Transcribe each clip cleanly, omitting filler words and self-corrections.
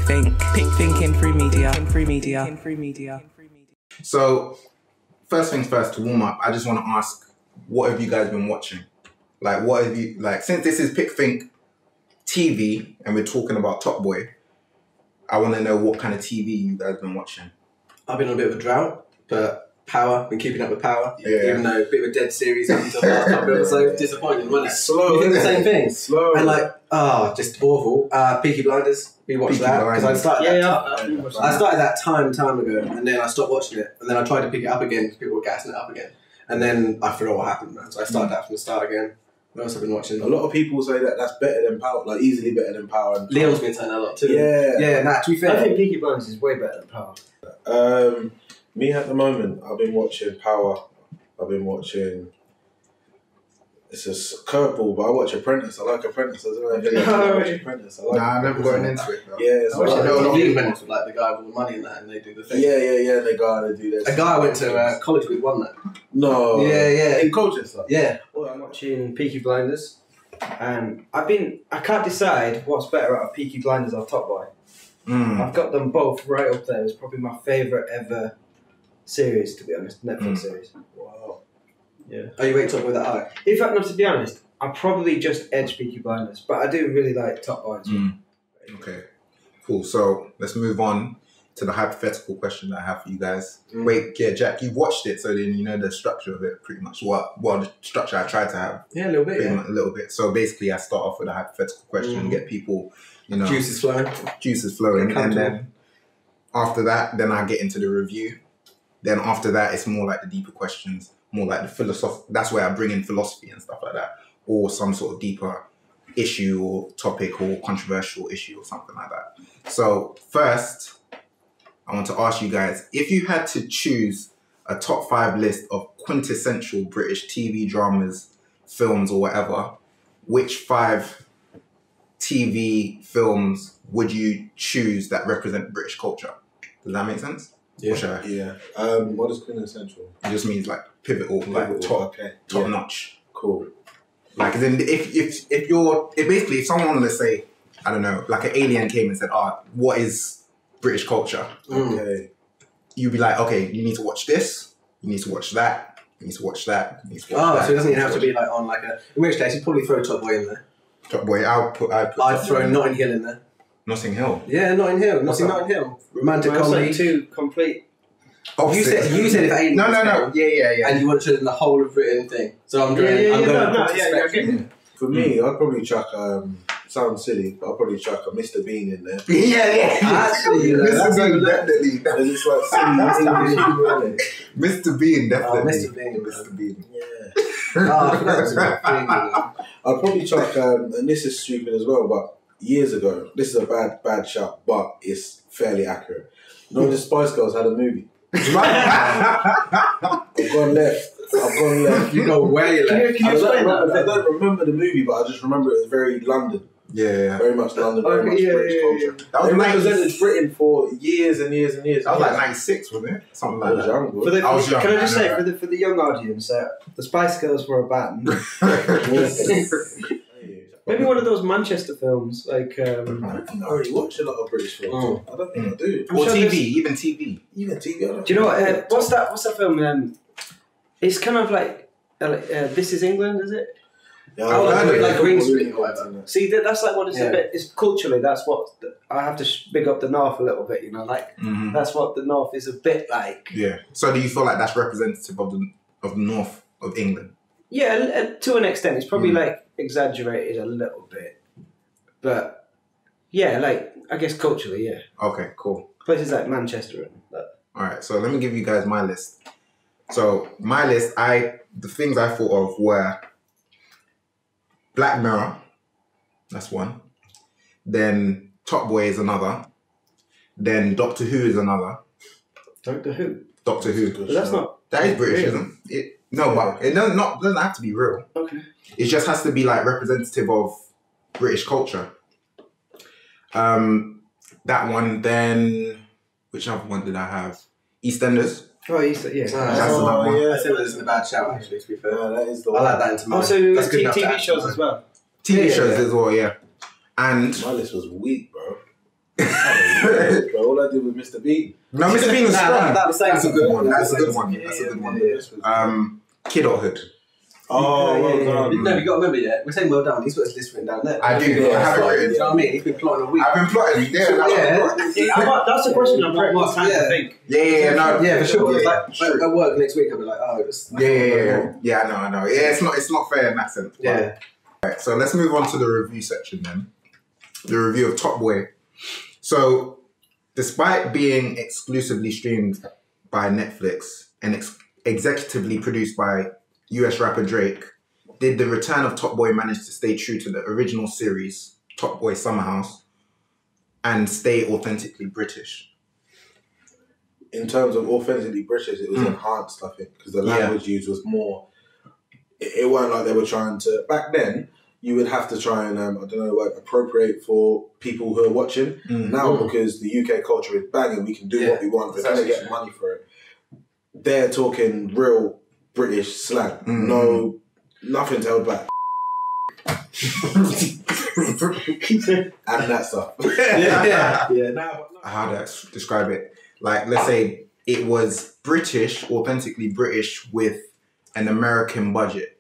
Pic.Think. Pic.Think in free media. So, first things first, to warm up, I just want to ask, what have you guys been watching? Like, what have you, like, since this is Pic.Think TV and we're talking about Top Boy, I want to know what kind of TV you guys been watching. I've been on a bit of a drought, but Power, been keeping up with Power. Yeah. Even though a bit of a dead series up until last time, it was so disappointing, wasn't it? Slow. You think the same thing? Slow. And like, just awful. Peaky Blinders, we watched that because I started I started that time ago, and then I stopped watching it, and then I tried to pick it up again because people were gassing it up again, and then I forgot what happened, man. So I started that from the start again. What else have I been watching? A lot of people say that that's better than Power, like easily better than Power. And Leon's been saying that a lot too. Yeah. Nah, to be fair, I think Peaky Blinders is way better than Power. Me at the moment, I've been watching Power. I've been watching. It's a curveball, but I watch Apprentice. I like Apprentice. I don't know if you watch Apprentice. I like I've never gotten into it though. Yeah, so I watched I the Apprentice with like the guy with all the money in that, and they do the thing. Yeah. They go out and do this. A guy I went to college with won that. No. Yeah. In Colchester. Yeah. Well, I'm watching Peaky Blinders, and I can't decide what's better out of Peaky Blinders or Top Boy. I've got them both right up there. It's probably my favourite ever series, to be honest, Netflix series. Wow. Yeah. Oh, you rate Top Boy that high? In fact, no, to be honest, I probably just edge Peaky Blinders, but I do really like Top Boy as well. Okay, cool. So let's move on to the hypothetical question that I have for you guys. Wait, yeah, Jack, you've watched it, so then you know the structure of it pretty much. Well, the structure I tried to have. Yeah, a little bit. A little bit. So basically, I start off with a hypothetical question and get people, Juices flowing, and then after that, then I get into the review. Then after that, it's more like the deeper questions, more like the philosophy. That's where I bring in philosophy and stuff like that, or some sort of deeper issue or topic or controversial issue or something like that. So first, I want to ask you guys, if you had to choose a top 5 list of quintessential British TV dramas, films or whatever, which 5 TV films would you choose that represent British culture? Does that make sense? Yeah. What is quintessential? It just means like pivotal, like top notch. Cool. Like then if someone, let's say, I don't know, like an alien came and said, what is British culture? Okay. You'd be like, okay, you need to watch this, you need to watch that, you need to watch that, you need to watch that. So it doesn't even have to be like on like a. In which case, you'd probably throw Top Boy in there. Top Boy, I'd throw Notting Hill in there. Notting Hill. Yeah, Notting Hill. Notting Hill. Romantic comedy. Two complete. You said if aliens. No. Yeah. And you want to do the whole of written thing. So I'm going. For me, I'd probably chuck. Sounds silly, but I'd probably chuck a Mr. Bean in there. Yeah. Actually, Mr. Bean, definitely. It's like silly. Mr. Bean, definitely. Mr. Bean. Yeah. I'd probably chuck, and this is stupid as well, but years ago, this is a bad shout, but it's fairly accurate. The Spice Girls had a movie. I've gone left. You go way left. I don't remember the movie, but I just remember it was very London. Yeah. Very much London, very much British culture. That was represented Britain for years and years and years. That was like 96, wasn't it? Something like that. I was young. Can I just say, for the young audience, the Spice Girls were a band. Maybe one of those Manchester films, like. I don't think I already watch a lot of British films. I don't think I do. Or TV, even TV. Even TV. Do you know what? What's that film? It's kind of like This Is England, is it? Yeah, like Green Street or whatever. See, that's like what it's a bit. It's culturally, that's what I have to big up the North a little bit. That's what the North is a bit like. Yeah. So do you feel like that's representative of the North of England? Yeah, to an extent, it's probably like exaggerated a little bit, but yeah, like I guess culturally, yeah. Okay, cool. Places like Manchester and that. All right, so let me give you guys my list. So my list, the things I thought of were Black Mirror, that's one. Then Top Boy is another. Then Doctor Who is another. Doctor Who? Doctor Who. But that's not... That is British, isn't it? No, but it doesn't have to be real. Okay. It just has to be like representative of British culture. That one, then... Which other one did I have? EastEnders. Oh, yeah. That's another one. I said it isn't a bad shout, actually, to be fair. Yeah, that is the I one. like that into mine. Also, TV shows as well. TV shows as well, yeah. And my list was weak, bro. But all I did was Mr. Bean. No, Mr. Bean was strong. That's a good one. That's a good one. Kidulthood. Oh, well done. No, you got to remember, we're saying well done. He's got his list written down there. I do. I have it written. Do you know what I mean? He's been plotting a week. I've been plotting. That's a question I've got more time to think. Yeah, for sure. Like, at work next week, I'll be like, oh, it's... Yeah, I know. Yeah, it's not fair in that sense. Yeah. Right, so let's move on to the review section then. The review of Top Boy. So, despite being exclusively streamed by Netflix and executively produced by US rapper Drake, did the return of Top Boy manage to stay true to the original series, Top Boy Summer House, and stay authentically British? In terms of authentically British, it was enhanced, I think, because the language used was more... It weren't like they were trying to... Back then, you would have to try and, appropriate for people who are watching. Now, because the UK culture is banging, we can do what we want. We're going to get money for it. They're talking real British slang. No, nothing to hold back. And that stuff. How do I describe it? Like, let's say it was British, authentically British with an American budget.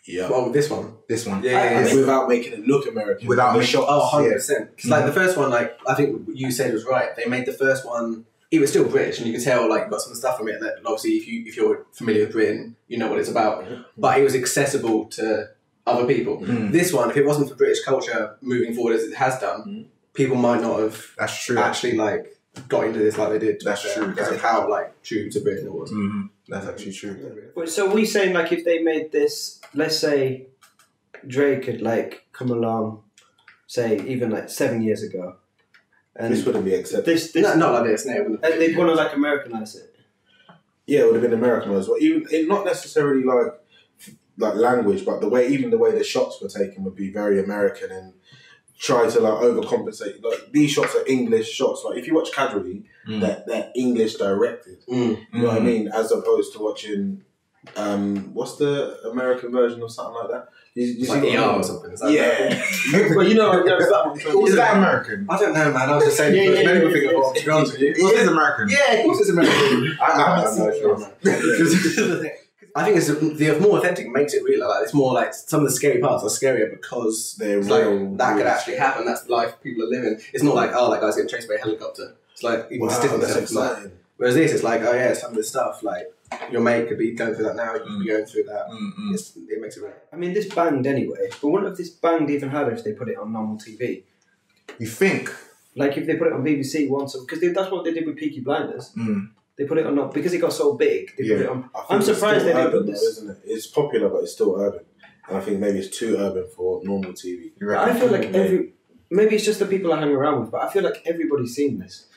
Yeah. Well, this one. Yeah. Without making it look American. Without making it. Oh, 100%. Because like the first one, like I think you said was right. They made the first one. It was still British, and you could tell like got some stuff from it that obviously if you're familiar with Britain, you know what it's about. But it was accessible to other people. This one, if it wasn't for British culture moving forward as it has done, people might not have. That's true. Actually, like got into this like they did. That's true. Because of how like true to Britain it was. That's actually true. But so we saying like if they made this, let's say Drake had like come along, say even like 7 years ago. And this wouldn't be accepted. This not like this. No, they'd want to like Americanise it. Yeah, it would have been Americanized. Well, even it, not necessarily like language, but the way the shots were taken would be very American and try to like overcompensate. Like these shots are English shots. Like if you watch Casually, they're English directed. You know what I mean? As opposed to watching what's the American version of something like that? You like see or something. Is that well, you know, Is that American? I don't know, man. I was just saying. Many people think of to be honest with you. It is American. Yeah, of course it's American. I think it's the more authentic makes it real. Like it's more like some of the scary parts are scarier because they're real. Like, that could actually happen. That's the life people are living. It's not like that guy's getting chased by a helicopter. It's like even still that's exciting. Whereas this, it's like some of this stuff like. Your mate could be going through that now. You could be going through that. It makes it right. I mean, this banged anyway. But wouldn't have this banged even harder if they put it on normal TV? You think? Like if they put it on BBC once, because that's what they did with Peaky Blinders. They put it on because it got so big. They put it on. I'm surprised they didn't put this. Isn't it? It's popular, but it's still urban. And I think maybe it's too urban for normal TV. I feel like maybe it's just the people I hang around with, but I feel like everybody's seen this.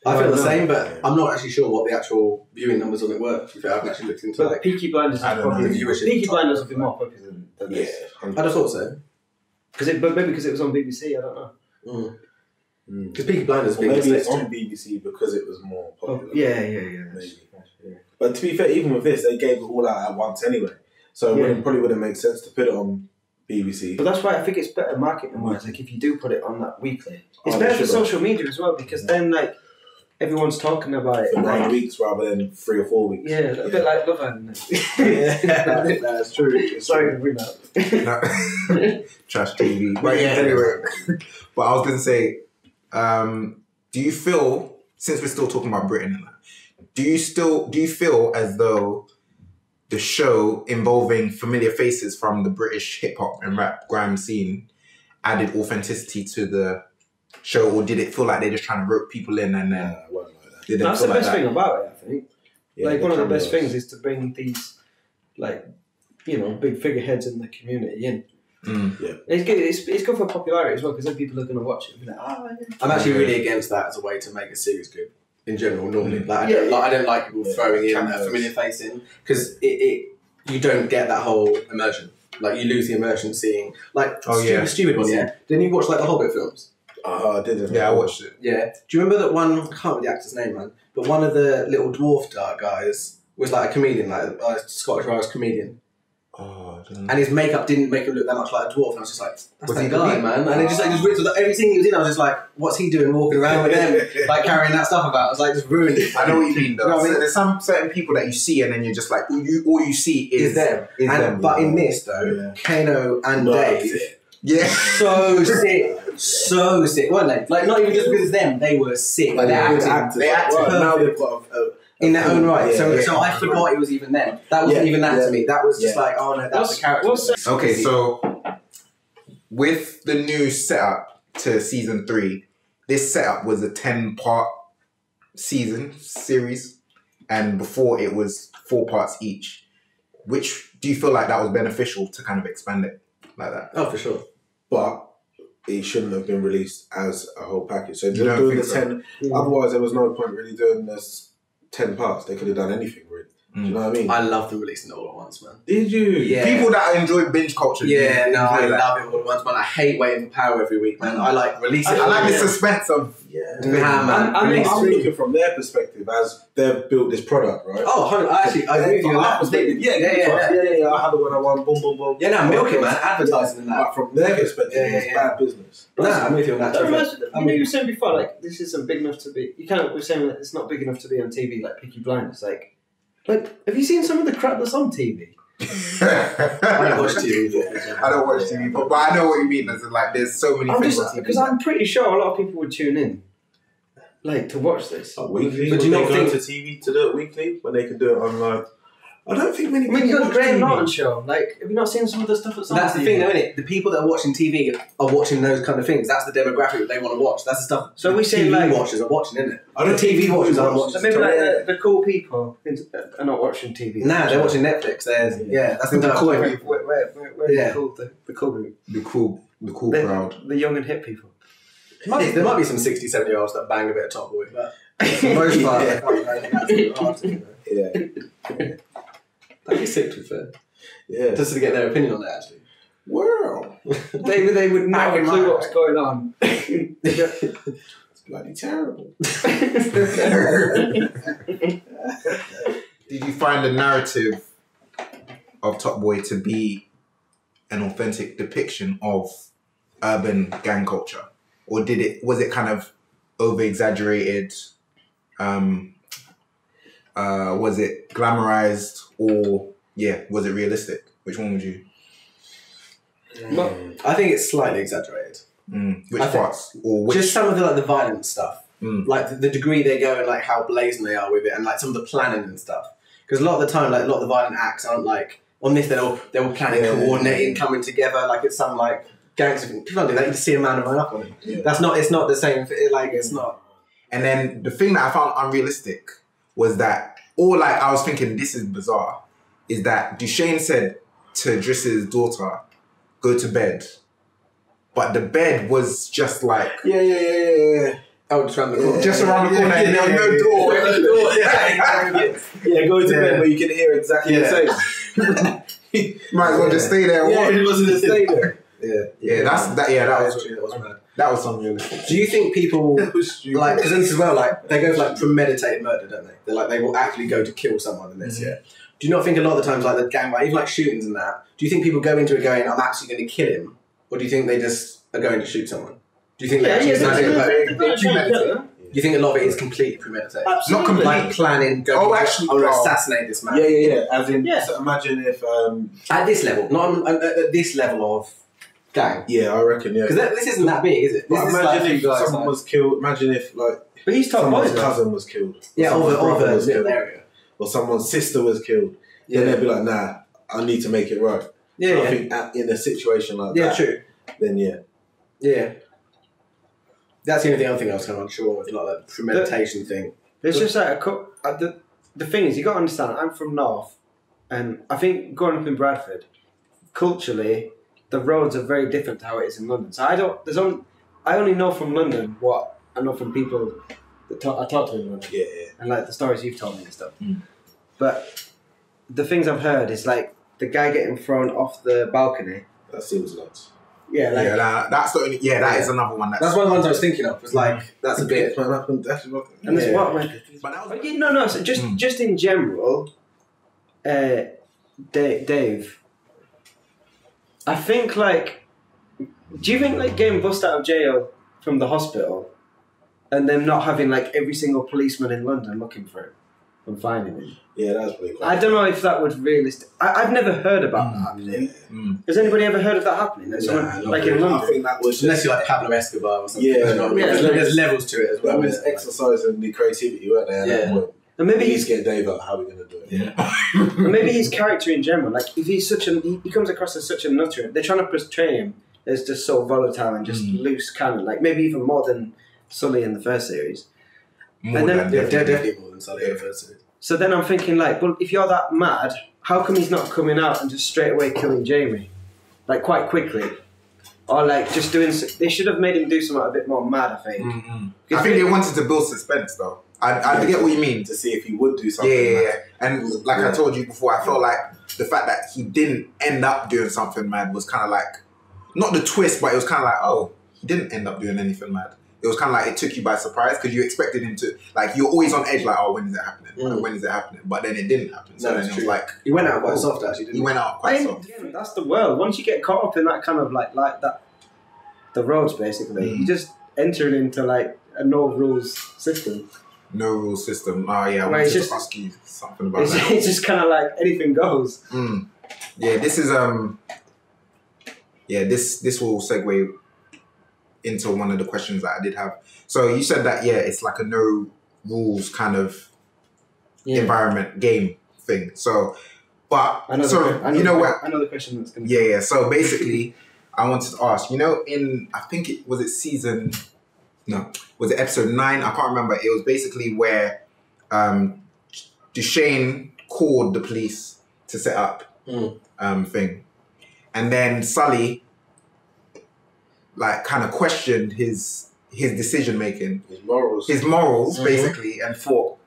I feel the same, but I'm not actually sure what the actual viewing numbers on it were. I haven't actually looked into like Peaky Blinders. Peaky Blinders would be more popular than this. I just thought so. But maybe because it was on BBC, I don't know. Because Peaky Blinders, maybe it's on BBC because it was more popular. Maybe. But to be fair, even with this, they gave it all out at once anyway, so it probably wouldn't make sense to put it on BBC. But that's why I think it's better marketing wise. Like if you do put it on that weekly, it's better for social media as well because then like. Everyone's talking about it. For 9 weeks rather than 3 or 4 weeks. Yeah, a bit like Love Island. That's true. Sorry to bring that. Trash TV. But anyway. But I was going to say, do you feel, since we're still talking about Britain and that, do you feel as though the show involving familiar faces from the British hip hop and rap grime scene added authenticity to the show, or did it feel like they're just trying to rope people in and then that's the best thing about it, I think. Like one of the best things is to bring these big figureheads in the community in. It's good for popularity as well because then people are going to watch it and be like, I'm actually really against that as a way to make a series good in general normally. I don't like people throwing in a familiar face in because you don't get that whole immersion. Like you lose the immersion seeing stupid one. Didn't you watch like the Hobbit films? I didn't. Yeah, I watched it. Yeah. Do you remember that one? I can't remember the actor's name, man. But one of the little dwarf guys was like a comedian, like a Scottish Irish comedian. Oh, and his makeup didn't make him look that much like a dwarf. And I was just like, that's Was that he guy, the- man. And it just ripped everything he was in. I was just like, what's he doing walking around with them, like carrying that stuff about? I was like, just ruined it. I know what you mean, though. You know what I mean? So there's some certain people that you see, and then you're just like, all you see is them. But in this though, Kano and Dave, so sick, weren't they? Like not even just because it's them, they were sick. Like, they acted. Now they've got in their own right. So yeah. I forgot it was even them. That wasn't even that to me. That was just like, oh no, that's the character. Okay, so with the new setup to season 3, this setup was a 10-part series, and before it was 4 parts each. Which do you feel like that was beneficial to kind of expand it like that? Oh, for sure. But it shouldn't have been released as a whole package. So You don't doing the think 10, otherwise there was no point really doing this 10 parts. They could have done anything really. Do you know what I mean? I love them releasing it all at once, man. Did you? Yeah. People that enjoy binge culture. Yeah, no, I enjoy that. love it all at once, man. I hate waiting for power every week, man. I like releasing it. I like the suspense of. Man. I'm Release it. looking from their perspective as they've built this product, right? Oh, I agree with you on that perspective. Yeah. I had it when I won, boom, boom, boom. Yeah, no, milk it, man. Advertising and that. But from their perspective, it's bad business. No, I'm with you on that. You know, you were saying before, like, this isn't big enough to be. You kind of were saying that it's not big enough to be on TV, like Peaky Blinders. Like, have you seen some of the crap that's on TV? I don't watch TV. I don't watch TV, but I know what you mean. There's so many things on TV. Because I'm pretty sure a lot of people would tune in, like, to watch this. Weekly? But do you not think to TV to do it weekly when they can do it online? I don't think many I mean, you got the watch Graham TV. Norton show. Like, have you not seen some of the stuff that's on That's the TV? thing, though, isn't it? The people that are watching TV are watching those kind of things. That's the demographic that they want to watch. That's the stuff. So we say, TV like, watchers are watching, isn't it? I don't The TV think watchers TV aren't watchers. watching. So maybe like the cool people are not watching TV. Nah, they're watching Netflix. That's the cool. Where the cool crowd. the young and hip people. There might be some 60, 70-year-olds that bang a bit of Top Boy, but for the most part, they're quite hard to, Yeah. That'd be sick, to be fair. Yeah. Just to get their opinion on it, actually. Wow. They would not have a clue what's going on. It's bloody terrible. Did you find the narrative of Top Boy to be an authentic depiction of urban gang culture, or was it kind of over exaggerated? Was it glamorized, or was it realistic? Which one would you? I think it's slightly exaggerated. Which parts? Or which? Just some of the violent stuff. Like the degree they go and like how blazing they are with it, and like some of the planning and stuff. Because a lot of the time, like a lot of the violent acts aren't like on this. They're all planning, coordinating, coming together. Like it's some like gangster. People don't do that. You just see a man and run up on him. Yeah. That's not. It's not the same. Like it's not. And then the thing that I found unrealistic was that, or like I was thinking, this is bizarre, is that Duchesne said to Driss's daughter, "Go to bed," but the bed was just like Oh, just around the corner. just around the corner, and there was no door. Go to bed where you can hear exactly the same. Might as well just stay there. And watch. It wasn't just stay there. That was unrealistic. Do you think people like, because this as well, like they go for like premeditated murder, don't they? They're like they will actually go to kill someone in this. Do you not think a lot of the times, like the gang, like even like shootings and that, do you think people go into it going, "I'm actually going to kill him," or do you think they just are going to shoot someone? Do you think they actually premeditated? Do you think a lot of it is completely premeditated? Absolutely. Not completely. Like planning, going, I'm going to assassinate this man. As in, so imagine if. At this level, not at this level of gang. Yeah, I reckon. Yeah. Because this isn't that big, is it? This is imagine like if someone was killed. Imagine if like But he's Top Boy, someone's though. cousin was killed. Yeah, someone's over brother the was little killed, area. or someone's sister was killed. Yeah. Then they'd be like, "Nah, I need to make it right." Yeah, So I think in a situation like that, true. then Yeah. That's the only thing I think I was kind of unsure with, like that premeditation thing. There's just like the thing is, you got to understand, I'm from North, and I think growing up in Bradford, culturally, the roads are very different to how it is in London. So I only know from London what I know from people that I talk to in London. Yeah. And like the stories you've told me and stuff. But the things I've heard is like the guy getting thrown off the balcony. That seems nuts. Yeah, like that's the only. Yeah, that is another one. That's one of the ones I was thinking of. Was like that's a bit. and that's what. But that was No. So just in general, Dave, I think like, do you think like getting bust out of jail from the hospital and them not having like every single policeman in London looking for him and finding him? Yeah, that's pretty cool. I don't know if that would I've never heard about that happening. Has anybody ever heard of that happening? Like in London? I think that was unless you're like Pablo Escobar or something. Yeah, there's levels to it as well. That was exercising the creativity, weren't they? Yeah. And maybe he's getting Dave out. How are we going to do it? Yeah. And maybe his character in general, like if he's he comes across as such a nutter, they're trying to portray him as just so volatile and just loose cannon, like maybe even more than Sully in the first series. Definitely more than Sully in the first series. So then I'm thinking like, well, if you're that mad, how come he's not coming out and just straight away killing Jamie, like quite quickly? Or like just doing, they should have made him do something a bit more mad, I think. I think they wanted to build suspense though. I get what you mean. To see if he would do something. Yeah. And like I told you before, I felt like the fact that he didn't end up doing something mad was kind of like, not the twist, but it was kind of like, oh, he didn't end up doing anything mad. It was kind of like it took you by surprise because you expected him to, like, you're always on edge, like, oh, when is it happening? Like, when is it happening? But then it didn't happen. So then it was like, he went out quite soft, actually, didn't he? He went out quite soft. Again, that's the world. Once you get caught up in that kind of like that, the roads basically, you just enter into like a no rules system. No rules system. Oh yeah, I wanted to ask you something about that. It's just kind of like anything goes. Yeah, this is this will segue into one of the questions that I did have. So you said that it's like a no rules kind of environment game thing. So, but I know the question that's going to. Yeah. So basically, I wanted to ask. You know, I think it was episode 9? I can't remember. It was basically where Duchesne called the police to set up thing, and then Sully like kind of questioned his decision making, his morals basically, and thought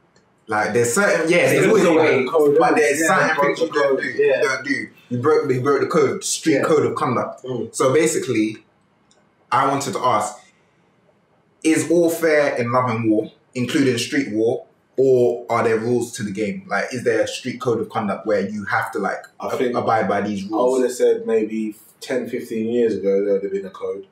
like there's certain there's always a way, but there's certain things you don't do. You don't do. He broke the code, street code of conduct. So basically, I wanted to ask: is all fair in love and war, including street war, or are there rules to the game? Like, is there a street code of conduct where you have to like abide by these rules? I would have said maybe 10, 15 years ago there would have been a code.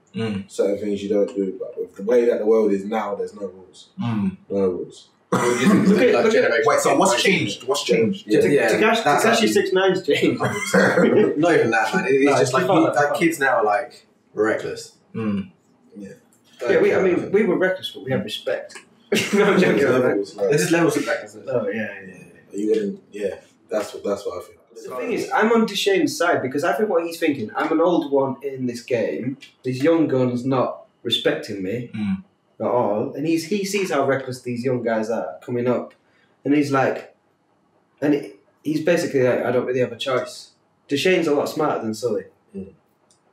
Certain things you don't do, but with the way that the world is now, there's no rules. No rules. Wait, so what's changed? What's changed? Takashi 6ix9ine's changed. Not even that, man. It's just like kids now are like reckless. We were reckless, but we had respect. No, I'm joking. There's just levels of recklessness. Oh yeah. You wouldn't. Yeah, that's what I feel. The thing is, I'm on Duchesne's side because I think what he's thinking, I'm an old one in this game. These young guns not respecting me at all, and he sees how reckless these young guys are coming up, and he's like, he's basically like, I don't really have a choice. Duchesne's a lot smarter than Sully,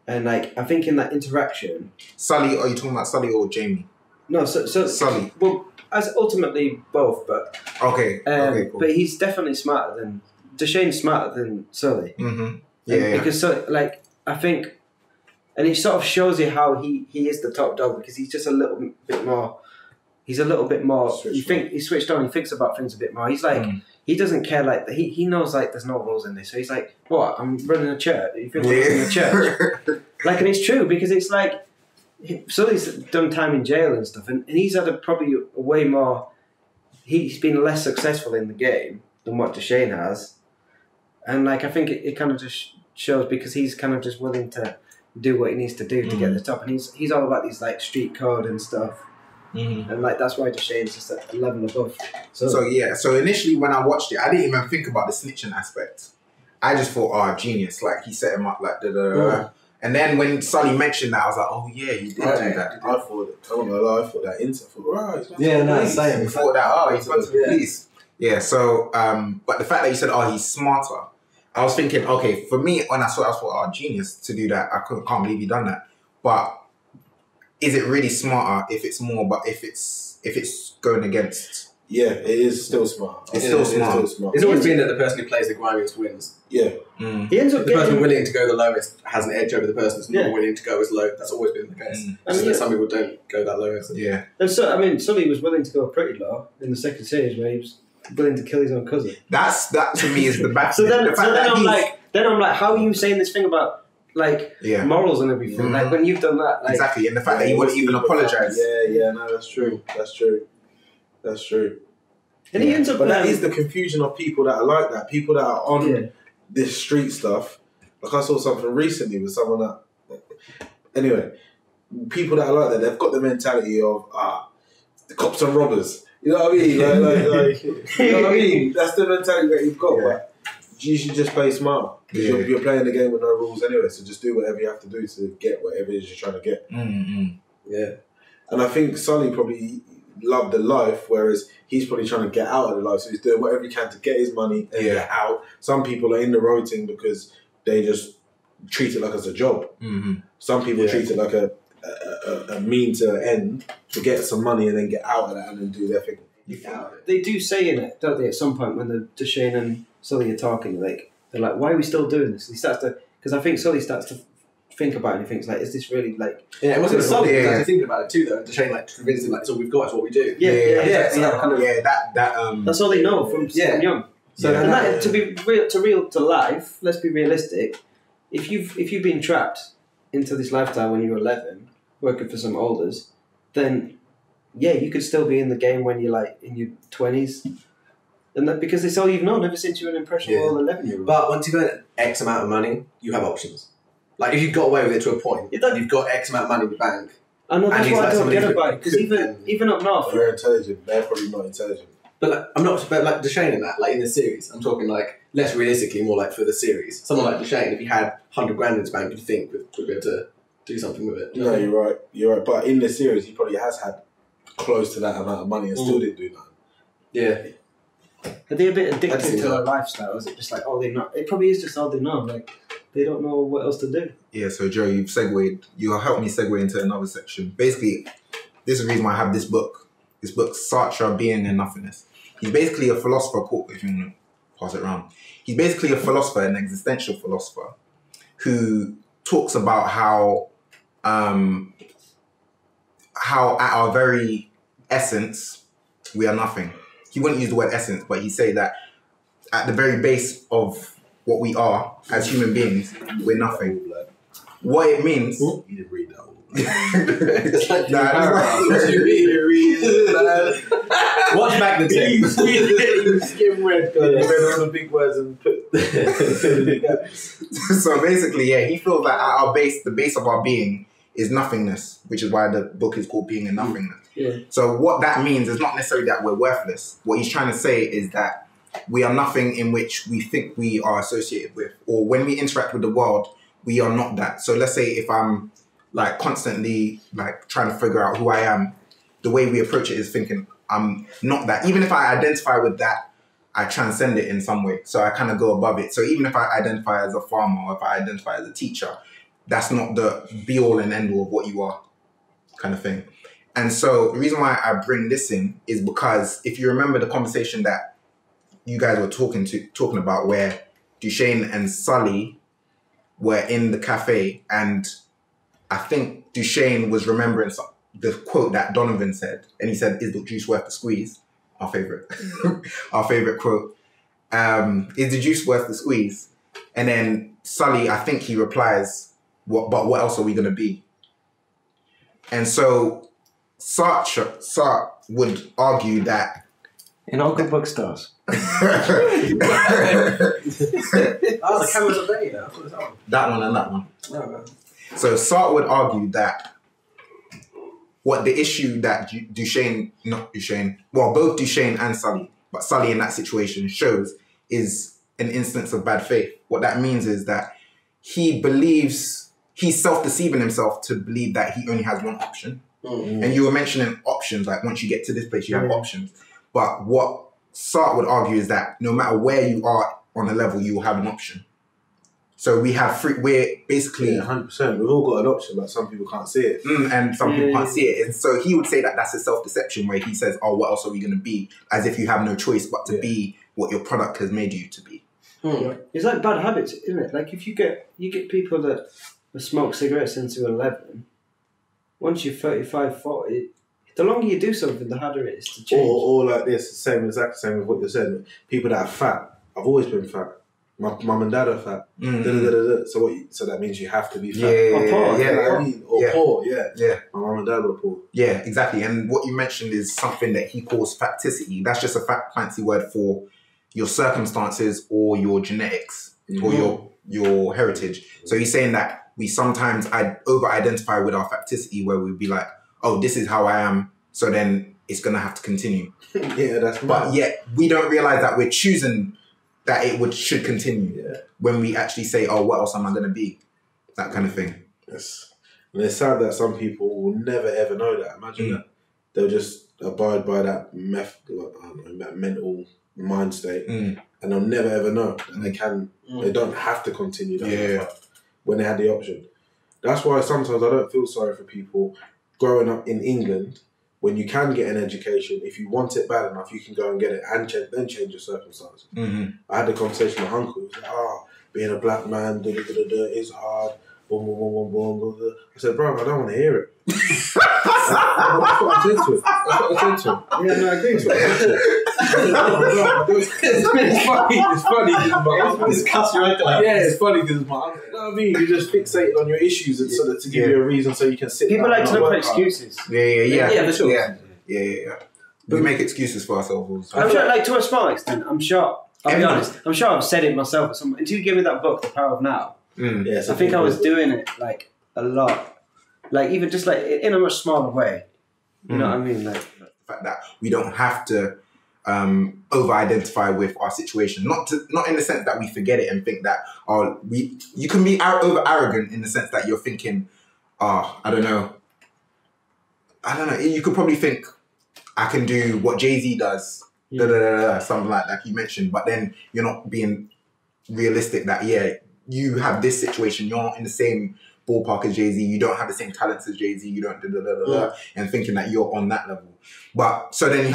and like I think in that interaction, Sully, are you talking about Sully or Jamie? No, so Sully. Well, as ultimately both, but okay, cool. But he's definitely smarter than Duchesne's smarter than Sully. Because so, like I think, and it sort of shows you how he is the top dog because he's just a little bit more. He's a little bit more. He's switched on. He thinks about things a bit more. He's like he doesn't care. Like he knows like there's no rules in this. So he's like, what? I'm running a church. You feel like running a church? Like, and it's true because it's like. Sully's done time in jail and stuff, and he's had probably a way more. He's been less successful in the game than what Duchesne has, and like I think it kind of just shows because he's kind of just willing to do what he needs to do to get the top, and he's all about these like street code and stuff, and like that's why Duchesne's just a level above. So initially when I watched it, I didn't even think about the snitching aspect. I just thought, genius! Like he set him up like And then when Sully mentioned that, I was like, oh yeah, you did do that. I thought that instant. Same. You thought that, he's gone to the police. Yeah, so, but the fact that you said, he's smarter, I was thinking, okay, for me, when I saw it, I thought, genius to do that. I can't believe he done that. But is it really smarter if it's more, but if it's going against... Yeah, it is still smart. It's still smart. It's always been that the person who plays the grimiest wins. Yeah. He ends up the person willing to go the lowest has an edge over the person who's not willing to go as low. That's always been the case. And some people don't go that low. Yeah. And so, I mean, Sully was willing to go pretty low in the second series where he was willing to kill his own cousin. That to me is the bad thing. Then I'm like, how are you saying this thing about morals and everything. Like when you've done that, exactly, and the fact that he wouldn't even apologise. Yeah, no, that's true. And he ends up. But that is the confusion of people that are like that. People that are on this street stuff. Like I saw something recently with someone that. Anyway, people that are like that, they've got the mentality of the cops are robbers. You know what I mean? Like you know what I mean? That's the mentality that you've got. But you should just play smart. Because you're playing the game with no rules anyway. So just do whatever you have to do to get whatever it is you're trying to get. Mm-hmm. Yeah, and I think Sully probably loved the life, whereas he's probably trying to get out of the life. So he's doing whatever he can to get his money and get out. Some people are in the road thing because they just treat it like it's a job. Mm-hmm. Some people treat it like a mean to an end to get some money and then get out of that and then do their thing. They do say in it, don't they, at some point when the Duchesne and Sully are talking, they're like, why are we still doing this? And he starts to, because I think Sully starts to think about it and he thinks like, is this really like... Yeah, it wasn't Sully who was actually thinking about it too though. Duchesne convinced him like, it's all we've got, it's what we do. That's all they know from young. So and that, to life, let's be realistic. If you've been trapped into this lifestyle when you were 11, working for some olders, then you could still be in the game when you're like in your 20s, and that because it's all you've known ever since you were an impressionable 11-year-old. But once you've earned X amount of money, you have options. Like if you got away with it to a point, you've got X amount of money in the bank. I know that's what I don't get about it, because even up north, they're intelligent. They're probably not intelligent. But like, I'm not. But like Duchesne in that, like in the series, I'm talking like less realistically, more like for the series. Someone like Duchesne, if he had 100 grand in his bank, you'd think would be able to do something with it. No, you're right. You're right. But in the series, he probably has had close to that amount of money and still didn't do nothing. Yeah. Are they a bit addicted to their lifestyle? Is it just like all they know? It probably is just all they know. Like they don't know what else to do. Yeah. So Joe, you helped me segue into another section. Basically, this is the reason why I have this book. This book, Sartre, Being and Nothingness. He's basically a philosopher, if you want to pass it around. He's basically a philosopher, an existential philosopher, who talks about how at our very essence, we are nothing. He wouldn't use the word essence, but he'd say that at the very base of what we are as human beings, we're nothing. What it means... You didn't read that one. It's like watch back the tape. Skim red, read all the big words and put. So basically, he feels that at our base, the base of our being is nothingness, which is why the book is called Being and Nothingness. Yeah. So what that means is not necessarily that we're worthless. What he's trying to say is that we are nothing in which we think we are associated with, or when we interact with the world, we are not that. So let's say if I'm like constantly like trying to figure out who I am, the way we approach it is thinking I'm not that. Even if I identify with that, I transcend it in some way. So I kind of go above it. So even if I identify as a farmer or if I identify as a teacher, that's not the be all and end all of what you are, kind of thing. And so the reason why I bring this in is because if you remember the conversation that you guys were talking about where Duchesne and Sully were in the cafe, and I think Duchesne was remembering the quote that Donovan said, and he said, "Is the juice worth the squeeze?" Our favorite, our favorite quote. Is the juice worth the squeeze? And then Sully, I think he replies, but what else are we going to be? And so Sartre would argue that in all good bookstores. The cameras are there, that's what it's on. That one and that one. Oh, no. So Sartre would argue that what the issue that both Duchesne and Sully, but Sully in that situation shows is an instance of bad faith. What that means is that he believes, he's self-deceiving himself to believe that he only has one option. Mm-hmm. And you were mentioning options, like once you get to this place, you have options. But what Sartre would argue is that no matter where you are on a level, you will have an option. So we have we're basically... 100%. We've all got an option, but some people can't see it. And some people can't see it. And so he would say that that's a self-deception where he says, oh, what else are we going to be? As if you have no choice but to be what your product has made you to be. It's like bad habits, isn't it? Like if you get people that smoke cigarettes since they were 11, once you're 35, 40, the longer you do something, the harder it is to change. Or like this, exactly same as what you're saying. People that are fat. I've always been fat. My mum and dad are fat. So that means you have to be fat. Or poor. Yeah. Poor. Yeah. Yeah. My mum and dad were poor. Yeah, exactly. And what you mentioned is something that he calls facticity. That's just a fancy word for your circumstances or your genetics or your heritage. So he's saying that we sometimes over-identify with our facticity, where we'd be like, oh, this is how I am, so then it's going to have to continue. Yeah, that's right. But yet we don't realize that we're choosing that it should continue when we actually say, oh, what else am I going to be? That kind of thing. Yes. And it's sad that some people will never ever know that. Imagine that. They'll just abide by that mental mind state and they'll never ever know that they don't have to continue that when they had the option. That's why sometimes I don't feel sorry for people growing up in England. When you can get an education, if you want it bad enough, you can go and get it and then change your circumstances. I had a conversation with my uncle. He was like, being a black man, is hard. Boom, boom, boom, boom, boom, boom. I said, bro, I don't want to hear it. That's what I said to him. Yeah, no, I agree with you. It's funny it's funny because my uncle, you know what I mean? You just fixated on your issues and so that to give you a reason so you can sit People like to look for excuses. Yeah, for sure. Yeah. We make excuses for ourselves. I'm sure, like, to a small extent, I'm sure, I'll be honest, I'm sure I've said it myself at some point. Until you gave me that book, The Power of Now, Yes, I think I was doing it, like, a lot. Like, even just, like, in a much smaller way. You know what I mean? Like, the fact that we don't have to over-identify with our situation. Not in the sense that we forget it and think that, you can be over-arrogant in the sense that you're thinking, I don't know. You could probably think, I can do what Jay-Z does, something like you mentioned, but then you're not being realistic that, you have this situation, you're not in the same ballpark as Jay-Z, you don't have the same talents as Jay-Z, you don't and thinking that you're on that level. But so then you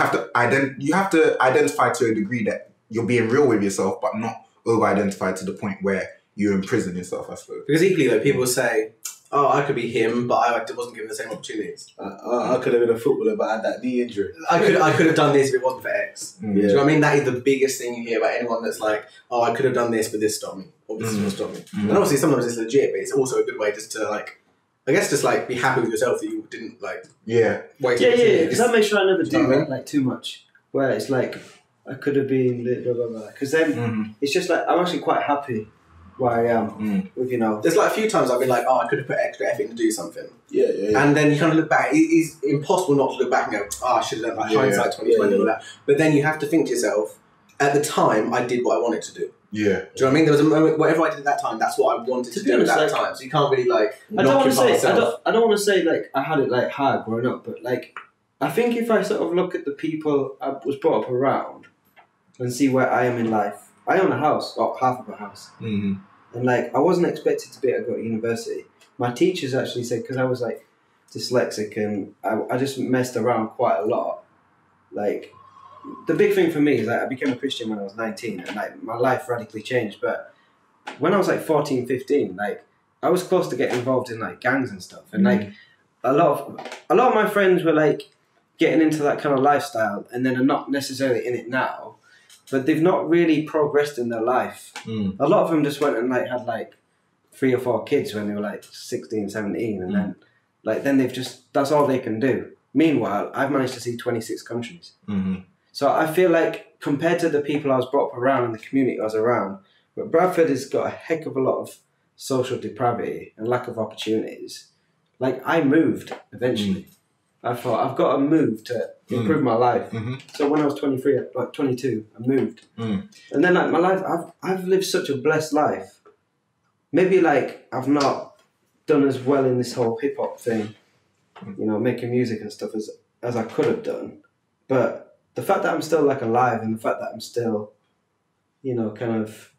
have to identify to a degree that you're being real with yourself, but not over-identify to the point where you imprison yourself, I suppose. Because equally, though, people say, I could be him, but I wasn't given the same opportunities. I could have been a footballer, but I had that knee injury. I could have done this if it wasn't for X. Do you know what I mean? That is the biggest thing you hear about anyone that's like, I could have done this, but this stopped me. Or this is what stopped me. And obviously sometimes it's legit, but it's also a good way just to, like, I guess just, like, be happy with yourself that you didn't, like... wait. Because that makes sure I never do that, like, too much. Where it's like, I could have been blah, blah, blah. Because then it's just like, I'm actually quite happy where I am with, There's like a few times I've been like, I could have put extra effort to do something. Yeah. And then you kind of look back. It's impossible not to look back and go, I should have done that. Hindsight 2020 all that. But then you have to think to yourself, at the time, I did what I wanted to do. Yeah. Do you know what I mean? There was a moment, whatever I did at that time, that's what I wanted to do at that time. So you can't really, like, I don't want to say, like, I had it, like, hard growing up, but, like, I think if I sort of look at the people I was brought up around and see where I am in life, I own a house, or half of a house. And, like, I wasn't expected to be able to go to university. My teachers actually said, because I was, like, dyslexic and I just messed around quite a lot. Like, the big thing for me is that I became a Christian when I was 19 and, like, my life radically changed. But when I was, like, 14, 15, like, I was close to getting involved in, like, gangs and stuff. And, like, a lot of my friends were, like, getting into that kind of lifestyle and then are not necessarily in it now. But they've not really progressed in their life. A lot of them just went and, like, had, like, 3 or 4 kids when they were, like, 16, 17. And then, like, then that's all they can do. Meanwhile, I've managed to see 26 countries. So I feel like, compared to the people I was brought up around and the community I was around, but Bradford has got a heck of a lot of social depravity and lack of opportunities. Like, I moved eventually. I thought, I've got to move to improve my life. So when I was 23, like 22, I moved. And then, like, my life, I've lived such a blessed life. Maybe, like, I've not done as well in this whole hip-hop thing, making music and stuff as I could have done. But the fact that I'm still, like, alive and the fact that I'm still, kind of...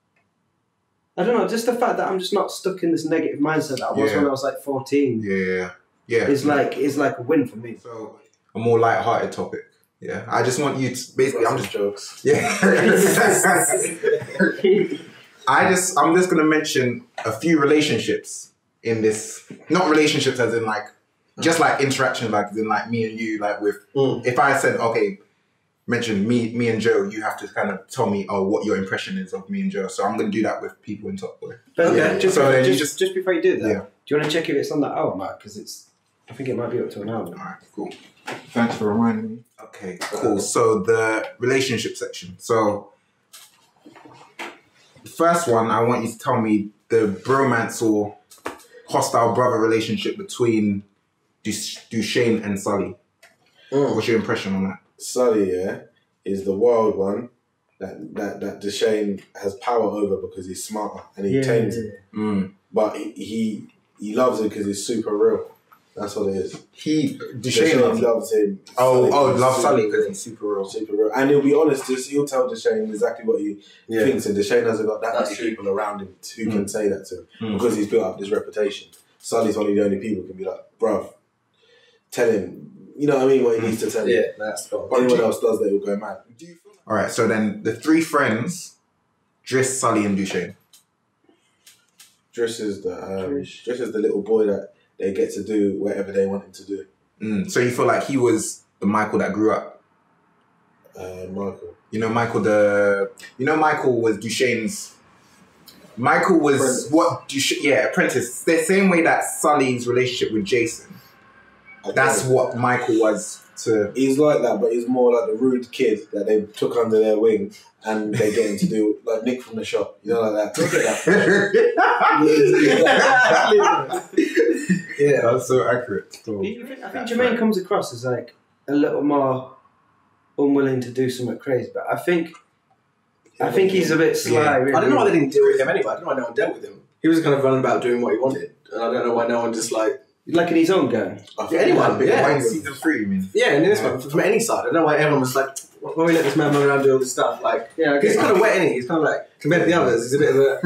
I don't know, just the fact that I'm just not stuck in this negative mindset that I was when I was, like, 14. Yeah. It's like a win for me. So a more light-hearted topic. Yeah. I just want you to basically I'm just jokes. Yeah. I'm just gonna mention a few relationships in this, not relationships as in like just like interaction, like as in like me and you, like with if I said, okay, mentioned me and Joe, you have to kind of tell me what your impression is of me and Joe. So I'm going to do that with people in Top Boy. Okay. Just before you do that, yeah. do you want to check if it's on that hour mark? Because I think it might be up to an hour. All right, cool. Thanks for reminding me. Okay, cool. So the relationship section. So the first one, I want you to tell me the bromance or hostile brother relationship between Duchesne and Sully. What's your impression on that? Sully, is the wild one that Duchesne has power over because he's smarter and he tames him. But he loves him because he's super real. That's what it is. Duchesne loves him. Loves Sully because he's super real. Super real. And he'll be honest, he'll tell Duchesne exactly what he thinks, and Duchesne hasn't got that many people around him who can say that to him because he's built up this reputation. Sully's one of the only people who can be like, bruv, tell him, you know what I mean, what he needs to tell you. Yeah, that's got. Anyone else does that, he'll go mad. Alright, so then the three friends, Driss, Sully and Duchesne. Driss is the little boy that they get to do whatever they want him to do. So you feel like he was the Michael that grew up? Michael. Michael was Duchesne's... Michael was apprentice. Apprentice. The same way that Sully's relationship with Jason. That's what Michael was to... He's like that, but he's more like the rude kid that they took under their wing and they get him to do, like Nick from the shop. You know, like that. Look at that. Yeah, that's so accurate. I think Jermaine comes across as like a little more unwilling to do something crazy, but I think he's a bit sly. Yeah. Really. I don't know why they didn't deal with him anyway. I don't know why no one dealt with him. He was kind of running about doing what he wanted, and I don't know why no one just like in his own gang. Anyone, Why in season 3, you mean? Yeah, and in this one, from any side, I don't know why everyone was like, why we let this man run around do all this stuff? Like, he's kind of wet, isn't he? He's kind of like compared to the others, he's a bit of a.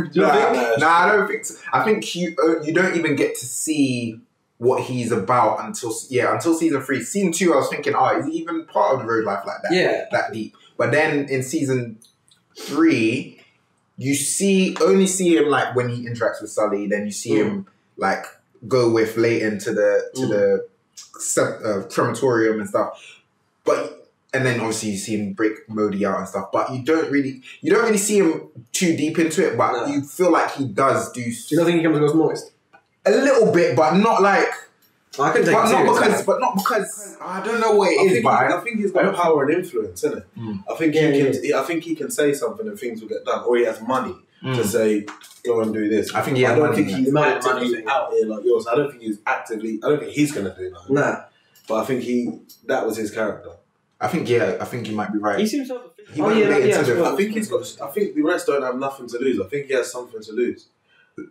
I don't think so. I think you don't even get to see what he's about until season 3. Season 2, I was thinking, is he even part of the road life like that? Yeah, that deep. But then in season 3, you only see him like when he interacts with Sully. Then you see him like go with Leighton to the crematorium and stuff. And then obviously you see him break Modi out and stuff. But you don't really see him too deep into it. But you feel like he does do. Do you not think he comes across moist? A little bit, but not like. I can take it but not because I don't know what it is. I think he's got power and influence, isn't it? I think he can say something and things will get done, or he has money to say, go and do this. I think I don't think he's actively out here like yours. I don't think he's going to do that. Nah, but I think that was his character. I think you might be right. He seems so. I think the rest don't have nothing to lose. I think he has something to lose.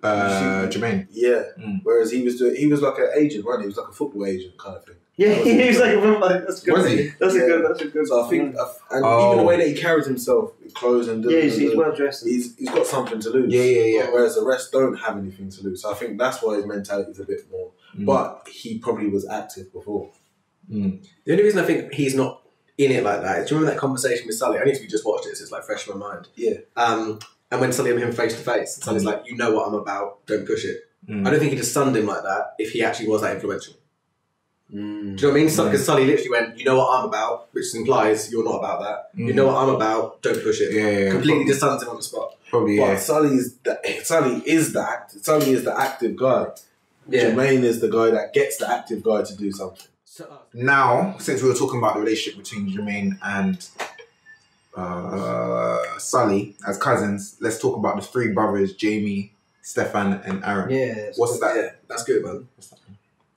Jermaine. Yeah. Whereas he was like an agent, right? He was like a football agent kind of thing. Yeah, he was like a football agent. That's good. Was he? That's a good. So I think, even the way that he carries himself, clothes and he's well dressed. He's got something to lose. Yeah. Whereas the rest don't have anything to lose. So I think that's why his mentality is a bit more. But he probably was active before. The only reason I think he's not in it like that is, do you remember that conversation with Sully? I need to just watched it, so it's like fresh in my mind. Yeah. And when Sully and him face to face, Sully's like, you know what I'm about, don't push it. I don't think he'd have stunned him like that if he actually was that influential. Do you know what I mean? Because Sully literally went, you know what I'm about, which implies you're not about that. You know what I'm about, don't push it. Yeah. Completely just stuns him on the spot. Probably, but Sully is the active guy. Yeah. Jermaine is the guy that gets the active guy to do something. Now, since we were talking about the relationship between Jermaine and Sully as cousins, let's talk about the three brothers, Jamie, Stefan and Aaron. Yeah. What's that? Yeah, that's good, man.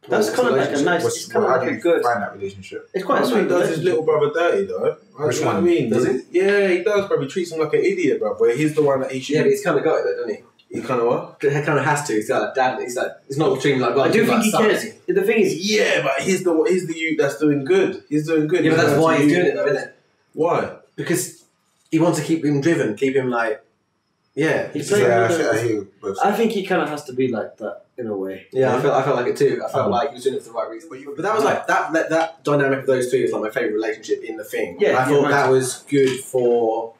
That's kind of like a nice. It's kind of like a good. Find that relationship. It's quite a sweet. Does his little brother dirty though? Which one? I mean, does he? Yeah, he does, bro. He treats him like an idiot, bro. Where he's the one that he should. Yeah, but he's kind of got it though, doesn't he? He kind of what? He kind of has to. He's got a dad. He's like, it's not between like. I do think he cares. The thing is, yeah, but he's the youth that's doing good. He's doing good. Yeah, but that's why he's doing it, though, isn't it? Why? Because he wants to keep him driven, keep him like, yeah. I think he kind of has to be like that in a way. Yeah, I felt like it too. I felt like he was doing it for the right reason. But that was like that dynamic of those two is like my favourite relationship in the thing. Yeah, I thought that was good for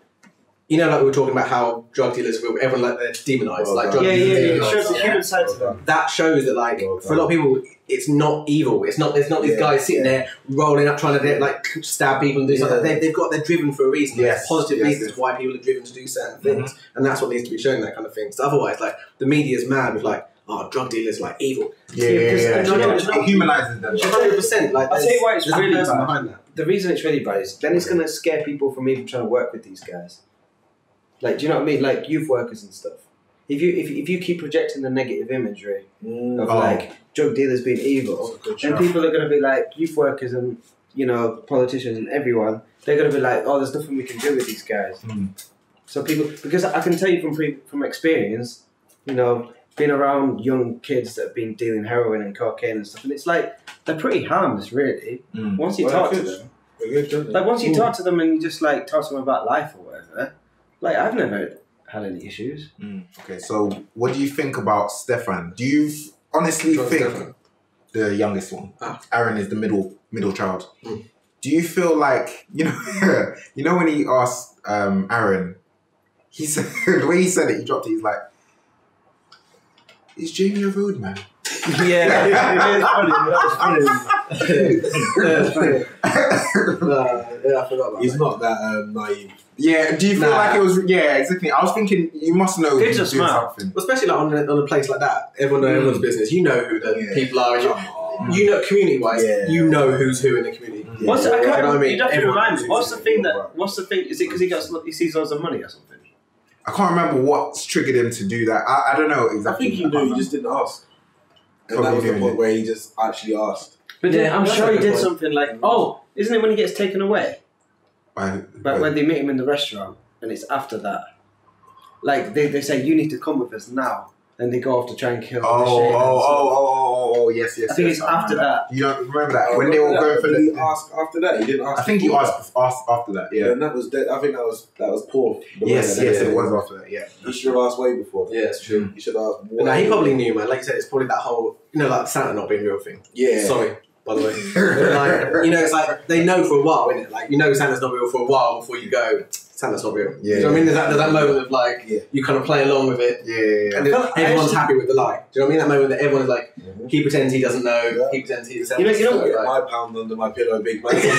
you know, like we were talking about how drug dealers, everyone like they're demonised, like drug dealers. It shows the human side to them. That shows that, like, for a lot of people, it's not evil. It's not. There's not these guys sitting there rolling up trying to like stab people and do something. They're driven for a reason. There's positive reasons why people are driven to do certain things, and that's what needs to be shown. That kind of thing. So otherwise, like, the media's mad with like, oh, drug dealers like evil. It humanises them. 100%. Like, I'll tell you why it's really bad. behind that. The reason it's really bad is then it's going to scare people from even trying to work with these guys. Like, do you know what I mean? Like youth workers and stuff. If you keep projecting the negative imagery of like drug dealers being evil, then people are going to be like youth workers and, you know, politicians and everyone. They're going to be like, oh, there's nothing we can do with these guys. So people, because I can tell you from experience, you know, being around young kids that have been dealing heroin and cocaine and stuff, and it's like they're pretty harmless, really. Once you talk to them, once you talk to them and you just like talk to them about life or whatever, like I've never had any issues. Okay, so what do you think about Stefan? Do you honestly think the youngest one, Aaron, is the middle child? Do you feel like, you know when he asked Aaron, he said the way he said it, he dropped it. He's like, "Is Jamie a road man?" Yeah, That's funny. I forgot about He's that. not that naive. Yeah, do you feel like it was? Yeah, exactly. I was thinking you must know Kids are he's doing smart. something. Especially like on a place like that, everyone knows everyone's business. You know who the people are. You know, community-wise, you know who's who in the community. What's I can't, You know what I mean? you'd have to Everyone remind me. knows What's who's the thing who. What's the thing? Is it because he sees loads of money or something? I can't remember what's triggered him to do that. I don't know I exactly. think he knew, he just didn't ask. And that was the point where he just actually asked. But Yeah, I'm that's sure a he good did point. something like, isn't it when he gets taken away? But when they meet him in the restaurant, and it's after that. Like, they say, you need to come with us now. And they go off to try and kill Yes. I think it's after that. You don't remember that? When they were going for Did he the... ask after that? He didn't ask. I think you before asked after that, yeah. And that was dead. I think that was poor. Yes, it was after that, yeah. He should have asked way before. Yeah, it's true. He should have asked. But no, he probably knew, man. Like you said, it's probably that whole, like Santa not being a real thing. Yeah. Sorry, by the way. Like, it's like they know for a while, isn't it? Like, Santa's not real for a while before you go, Santa's not real. Yeah. Do you know what I mean? There's that moment of like, you kind of play along with it. Yeah. And then everyone's happy with the lie. Do you know what I mean? That moment that everyone is like, he pretends he doesn't know, he pretends he's Santa. You know, Get my pound under my pillow, big man. Saying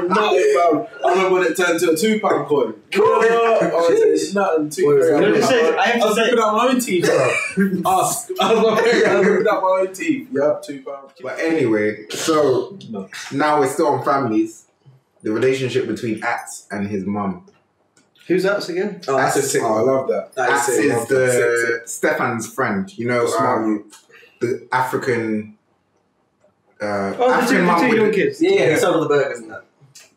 nothing, bro. I remember when it turned to a £2 coin. It's nothing. I have I to was say, looking at my own teeth, bro. I was looking at my own teeth. Yeah, £2. But anyway, so now we're still on families. The relationship between Ats and his mum. who's that again? Oh, that's a sick I one. love that. Ats is the Stefan's friend. You know, the African... the two young kids. Yeah, some of the burgers and that.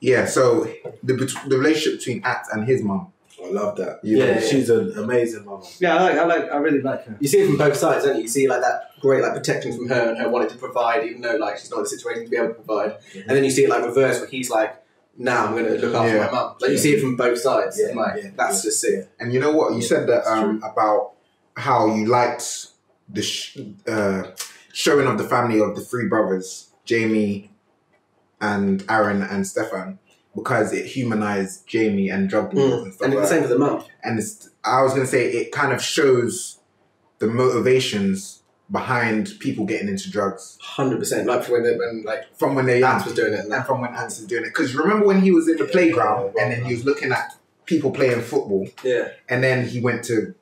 Yeah, so the relationship between Ats and his mum. I love that. Yeah. She's an amazing mama. Yeah, I really like her. You see it from both sides, don't you? You see like that great like protection from her and her wanting to provide, even though like she's not in a situation to be able to provide. And then you see it like reverse, where he's like, "Nah, I'm going to look after my mum." Like you see it from both sides. Yeah, And, like that's just sick. And you know what? You said that about how you liked the showing of the family of the three brothers, Jamie and Aaron and Stefan, because it humanized Jamie and drug dealers and stuff And like it's the that. same for the mum. And I was going to say it kind of shows the motivations behind people getting into drugs 100%. Like from when they're young. Ants was doing it and that. And from when Ants was doing it. Because remember when he was in the playground and then he was looking at people playing football, Yeah. and then he went to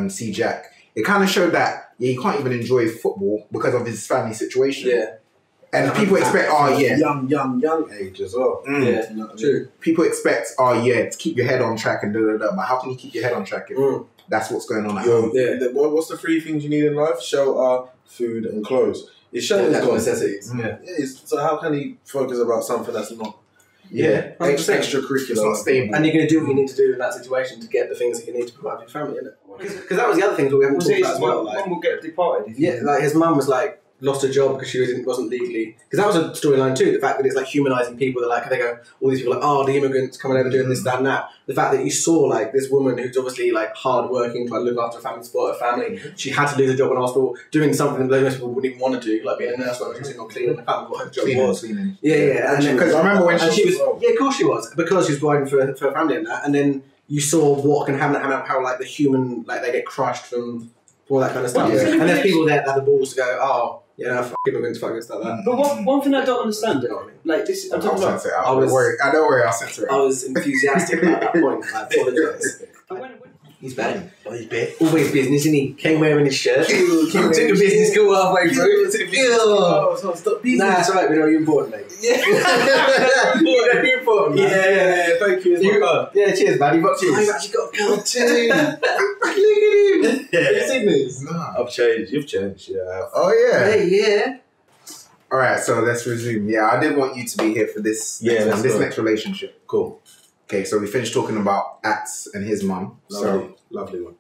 see Jack. It kind of showed that he can't even enjoy football because of his family situation. Yeah. And people expect, young age as well. Yeah. You know what I mean? True. people expect, to keep your head on track and da-da-da. But how can you keep your head on track if that's what's going on at home? What's the three things you need in life? Shelter, food, and clothes. His shelter's That's gone. necessities. Yeah. So how can he focus about something that's not It's extracurricular? not stable. And you're going to do what you need to do in that situation to get the things that you need to provide for your family, isn't it? Because that was the other thing that we haven't talked about as well. Like, One will get deported. yeah, like his mum was like, lost her job because she wasn't legally. Because that was a storyline too. The fact that it's like humanising people. They're like, they go, all these people are like, oh, the immigrants coming over doing this, that, and that. The fact that you saw like this woman who's obviously like hard working, trying to look after her family, support her family. She had to lose her job in hospital, doing something that most people wouldn't even want to do, like being a nurse, like not cleaning the family, what her job was. Cleaning. Yeah. Because I remember when she was. Yeah, of course she was, because she was providing for her family and that. And then you saw what can happen, how like the human, like they get crushed from all that kind of stuff. Yeah. And there's people there that have the balls to go, oh, yeah, fuck immigrants, fuck this, like that. But one thing I don't understand, like this, I'm talking about. Don't worry, I'll censor it. I was enthusiastic at that point. I apologise. He's bad. Oh, he's bad. Always business, isn't he? Came wearing his shirt. Took the business school halfway through. Nah, that's right. We know you're important, mate. Yeah. You're important, man. Yeah. Thank you. Yeah, cheers, man. You've got cheers. I've actually got a card too. Look at him. Have you seen this? Nah. I've changed. You've changed. Yeah. Oh yeah. Hey, yeah. All right, so let's resume. Yeah, I did want you to be here for this. Next relationship. Cool. Okay, so we finished talking about Ats and his mum. Lovely one.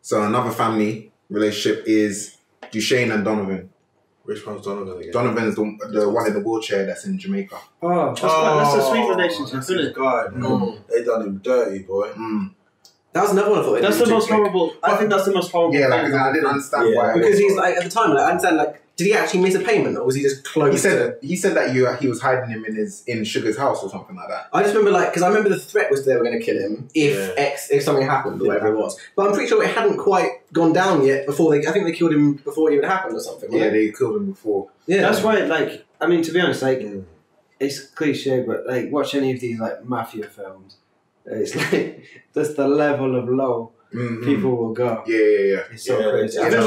So another family relationship is Duchesne and Donovan. Which one's Donovan again? Donovan is the one in the wheelchair that's in Jamaica. Oh, that's a sweet relationship, isn't it? God, they done him dirty, boy. That was another one I thought. That's the most horrible. I think that's the most horrible. Yeah, like I didn't understand why. Because he's like at the time, like I understand, like did he actually miss a payment or was he just close? He said that he was hiding him in Sugar's house or something like that. I just remember because I remember the threat was they were going to kill him if something happened or whatever it was. But I'm pretty sure it hadn't quite gone down yet before I think they killed him before it even happened or something. Yeah, they killed him before. Yeah, that's why. Like, I mean, to be honest, like it's cliche, but like watch any of these like mafia films, it's like that's the level of low people will go. Yeah. It's so crazy. I think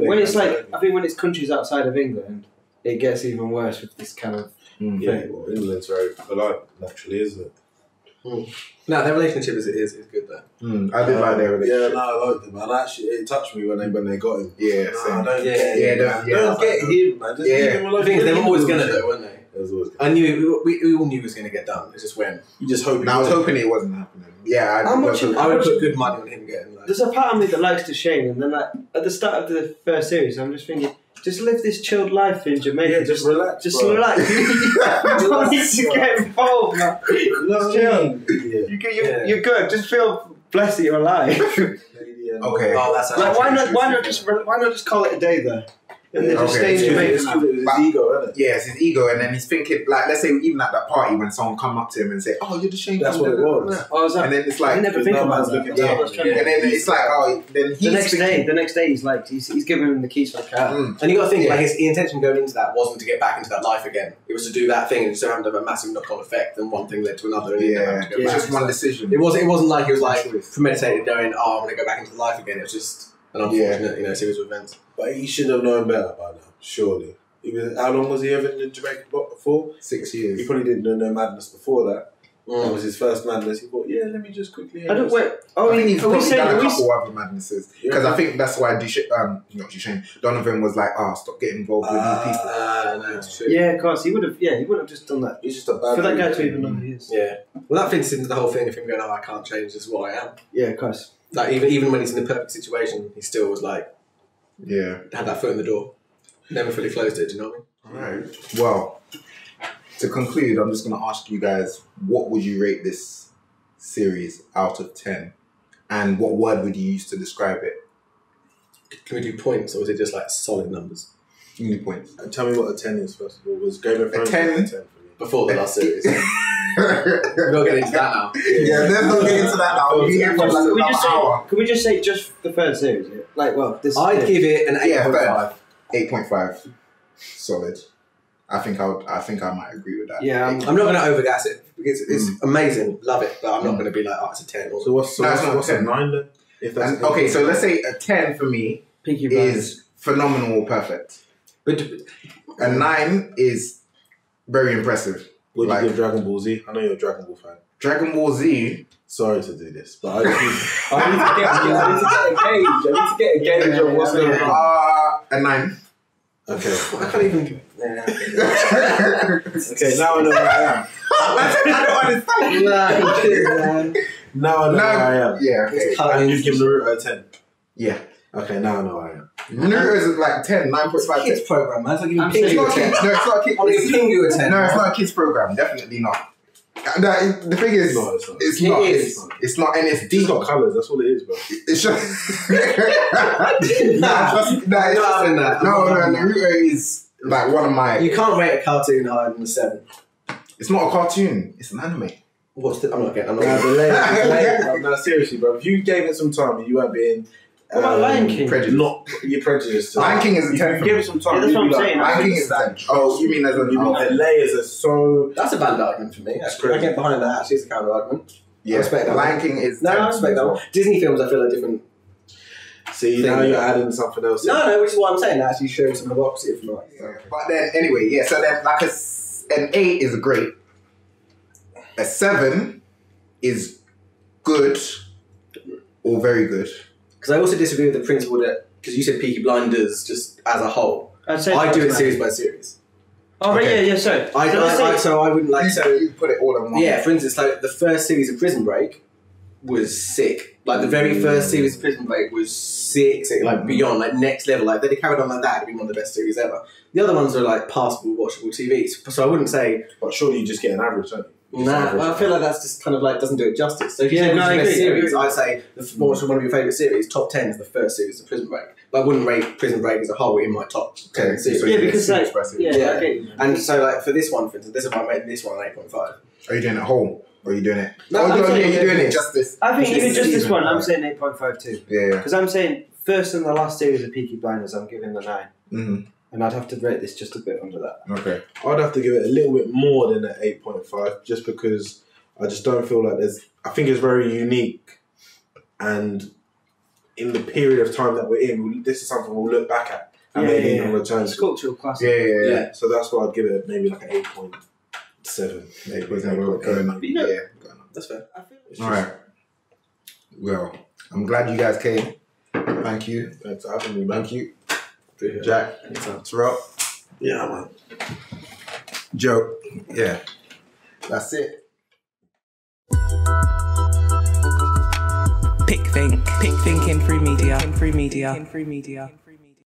when it's like, I think when it's countries outside of England, it gets even worse with this kind of thing. Yeah, well, England's very polite, naturally, isn't it? No, their relationship is good though. I did like their relationship. Yeah, no, I liked them, man. Actually, it touched me when they got him. Yeah, don't get him, man. Just leave him alone. The thing is, they were always gonna though, weren't they? I knew we all knew it was gonna get done. It's just when you just hope. I was hoping it wasn't happening. Yeah, I would have put good money on him getting. Like, there's a part of me that likes Duchesne, and then like at the start of the first series, I'm just thinking, just live this chilled life in Jamaica. Yeah, just relax. Just relax. You don't need to get involved, man. Just chill. You're good. Just feel blessed that you're alive. Okay. Oh, that's like why not just call it a day there? And then just stay in Jamaica. It's his ego, isn't it? Yeah, it's his ego, and then he's thinking, like, let's say even at that party when someone come up to him and say, "Oh, you're the Shane." That's what it was. Oh, and then it's like, I never think about that. And then it's like, oh, then he's the next day, he's like, he's giving him the keys for the car. And you got to think, like, his intention going into that wasn't to get back into that life again. It was to do that thing, and so happened to have a massive knock-on effect, and one thing led to another. And it was just one decision. It wasn't like it was like premeditated going, "Oh, I'm going to go back into the life again." It was just an unfortunate, series of events. But he should have known better by now, surely. How long was he ever in Jamaica for? 6 years. He probably didn't know no madness before that. That was his first madness. He thought, let me just quickly. I don't wait. I think he's probably done a couple other madnesses because I think that's why Donovan was like, stop getting involved with these people. No, it's true. Yeah, of course he would have. Yeah, he wouldn't have just done that. He's just a bad for that guy to even know who he is. Yeah. Well, that fits into the whole thing of him going, "Oh, I can't change. This is what I am." Yeah, of course. Like even when he's in the perfect situation, he still was like, had that foot in the door, never fully closed it. Do you know what I mean? All right. Well, to conclude, I'm just going to ask you guys, what would you rate this series out of 10? And what word would you use to describe it? Can we do points, or is it just like solid numbers? Give me points. And tell me what a 10 is, first of all. Was Game of Thrones a 10? A 10 for me? Before the last series. We're not getting into that now. Yeah, let's not get into that now. We'll be here for like another hour. Can we just say just the third series? Like, well, this. I'd give it an 8.5. 8.5. Solid. I think I might agree with that. Yeah, I'm not going to overgas it because it's amazing, love it, but I'm not going to be like, it's a 10. So what's a 9 then? If that's okay, so let's say a 10 for me is phenomenal or perfect. But a 9 is very impressive. Would you give Dragon Ball Z? I know you're a Dragon Ball fan. Dragon Ball Z. Sorry to do this, but I need to get a gauge of what's going on. A 9. Okay. I can't even. Okay, now I know where I am. I don't understand. Now I know where I am. Yeah. Okay. And you'd give Naruto a 10. Yeah. Okay, now I know where I am. Naruto is like 10, 9.5. Kids program, man. It's like giving It's Pingu not a 10. kids. No, it's not kids. I'm giving Pingu a 10. No, it's not a kids program. Definitely not. The thing is, No, it's not. it's It not. is. It's not, and it's It's deep. got colours, that's all it is, bro. It's just no. Naruto is like one of my. You can't rate a cartoon higher than a 7. It's not a cartoon. It's an anime. What's the? I'm not getting. Nah, the layers, bro. No, seriously, bro. If you gave it some time and you weren't being What about Lion King? Prejudice. not you're prejudiced. Lion King is a 10. If you give it some time, Yeah, that's you'd what be I'm like, saying. Lion King is a 10. Oh, you mean as a the layers are so. That's a valid argument for me. That's I crazy. get behind that. Actually, it's a counter argument. Yeah, I respect that. Lion King is. No, 10 I respect that one. Disney films, I feel, are different. See, now you're adding something else. No, which is why I'm saying that actually shows some of the opposite from like. But then, anyway, yeah. So then, like an 8 is great. A 7 is good or very good. Because I also disagree with the principle that because you said Peaky Blinders just as a whole. I'd say I do it that's series by series. Oh, right, Okay. yeah, sorry. So I wouldn't like so. You put it all in one. Yeah, for instance, like the first series of Prison Break was sick. Like the very first series of Prison Break was sick, like beyond, like next level. Like if they carried on like that, it'd be one of the best series ever. The other ones are like passable, watchable TV. So I wouldn't say. But surely you just get an average, don't you? Nah, well, I feel like that's just kind of like doesn't do it justice. So if you Yeah, say no, what's I the best agree, I series, agree. I'd say what's one of your favourite series. Top 10 is the first series of Prison Break, but I wouldn't rate Prison Break as a whole in my top 10 series. So Yeah, you because get like, series by series. yeah, Yeah. okay. And so like for this one, for instance, this is why I rated this one an 8.5. Are you doing it whole? Or are you doing it? No, oh, I'm you're saying doing it it is. justice. I think even just this season, one, I'm right. saying 8.5 too. Yeah, yeah. Because I'm saying first and the last series of Peaky Blinders, I'm giving the 9. Mm-hmm. And I'd have to rate this just a bit under that. Okay. I'd have to give it a little bit more than an 8.5 just because I just don't feel like I think it's very unique and in the period of time that we're in, this is something we'll look back at and maybe even return It's to. cultural classic. Yeah. So that's why I'd give it maybe like an 8.7. Maybe Going up. know- That's fair. I feel It's All just- right. Well, I'm glad you guys came. Thank you. Thanks for having me, man. Thank you. Jack. Anytime. Terrell. Yeah, man. Joe. Yeah. That's it. Pic.Think in free media.